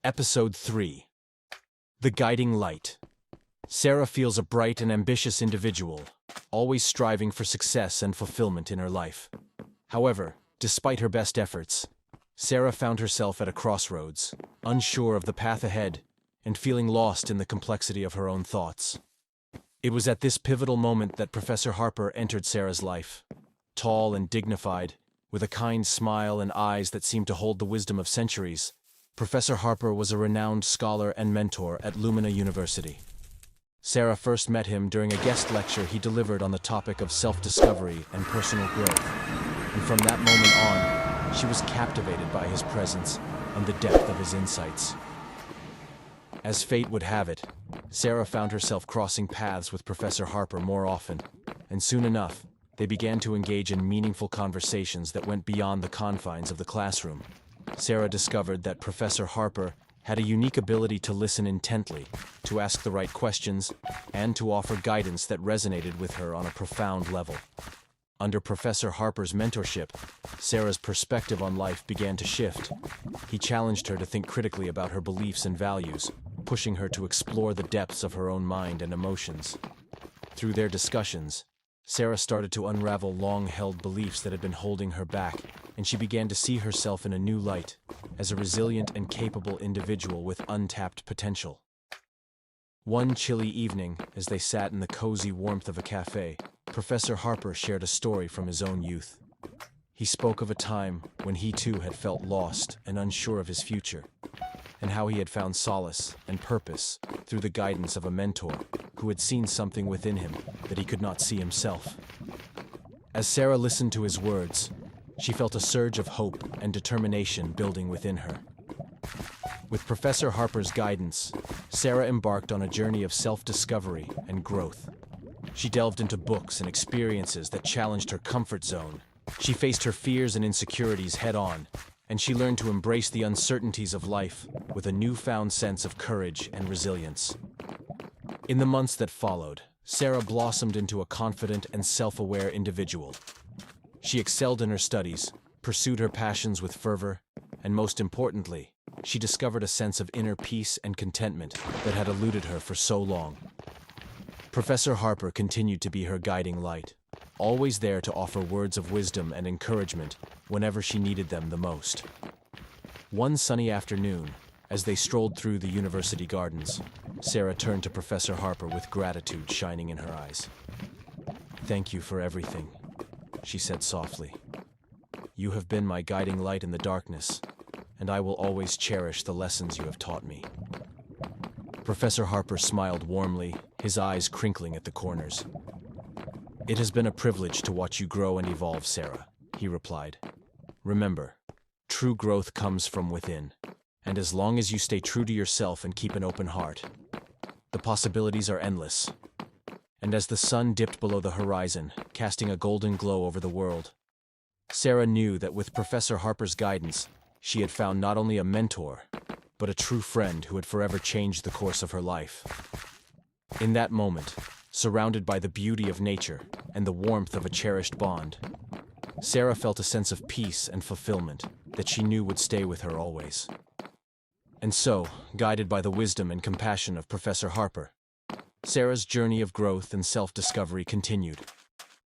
Episode 3. The Guiding Light. Sarah feels a bright and ambitious individual, always striving for success and fulfillment in her life. However, despite her best efforts, Sarah found herself at a crossroads, unsure of the path ahead and feeling lost in the complexity of her own thoughts. It was at this pivotal moment that Professor Harper entered Sarah's life. Tall and dignified, with a kind smile and eyes that seemed to hold the wisdom of centuries, Professor Harper was a renowned scholar and mentor at Lumina University. Sarah first met him during a guest lecture he delivered on the topic of self-discovery and personal growth, and from that moment on, she was captivated by his presence and the depth of his insights. As fate would have it, Sarah found herself crossing paths with Professor Harper more often, and soon enough, they began to engage in meaningful conversations that went beyond the confines of the classroom. Sarah discovered that Professor Harper had a unique ability to listen intently, to ask the right questions, and to offer guidance that resonated with her on a profound level. Under Professor Harper's mentorship, Sarah's perspective on life began to shift. He challenged her to think critically about her beliefs and values, pushing her to explore the depths of her own mind and emotions. Through their discussions, Sarah started to unravel long-held beliefs that had been holding her back, and she began to see herself in a new light, as a resilient and capable individual with untapped potential. One chilly evening, as they sat in the cozy warmth of a cafe, Professor Harper shared a story from his own youth. He spoke of a time when he too had felt lost and unsure of his future, and how he had found solace and purpose through the guidance of a mentor who had seen something within him that he could not see himself. As Sarah listened to his words, she felt a surge of hope and determination building within her. With Professor Harper's guidance, Sarah embarked on a journey of self-discovery and growth. She delved into books and experiences that challenged her comfort zone. She faced her fears and insecurities head-on, and she learned to embrace the uncertainties of life with a newfound sense of courage and resilience. In the months that followed, Sarah blossomed into a confident and self-aware individual. She excelled in her studies, pursued her passions with fervor, and most importantly, she discovered a sense of inner peace and contentment that had eluded her for so long. Professor Harper continued to be her guiding light, always there to offer words of wisdom and encouragement whenever she needed them the most. One sunny afternoon, as they strolled through the university gardens, Sarah turned to Professor Harper with gratitude shining in her eyes. "Thank you for everything," she said softly. "You have been my guiding light in the darkness, and I will always cherish the lessons you have taught me." Professor Harper smiled warmly, his eyes crinkling at the corners. "It has been a privilege to watch you grow and evolve, Sarah," he replied. "Remember, true growth comes from within, and as long as you stay true to yourself and keep an open heart, the possibilities are endless." And as the sun dipped below the horizon, casting a golden glow over the world, Sarah knew that with Professor Harper's guidance, she had found not only a mentor, but a true friend who had forever changed the course of her life. In that moment, surrounded by the beauty of nature and the warmth of a cherished bond, Sarah felt a sense of peace and fulfillment that she knew would stay with her always. And so, guided by the wisdom and compassion of Professor Harper, Sarah's journey of growth and self-discovery continued,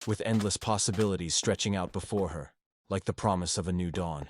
with endless possibilities stretching out before her, like the promise of a new dawn.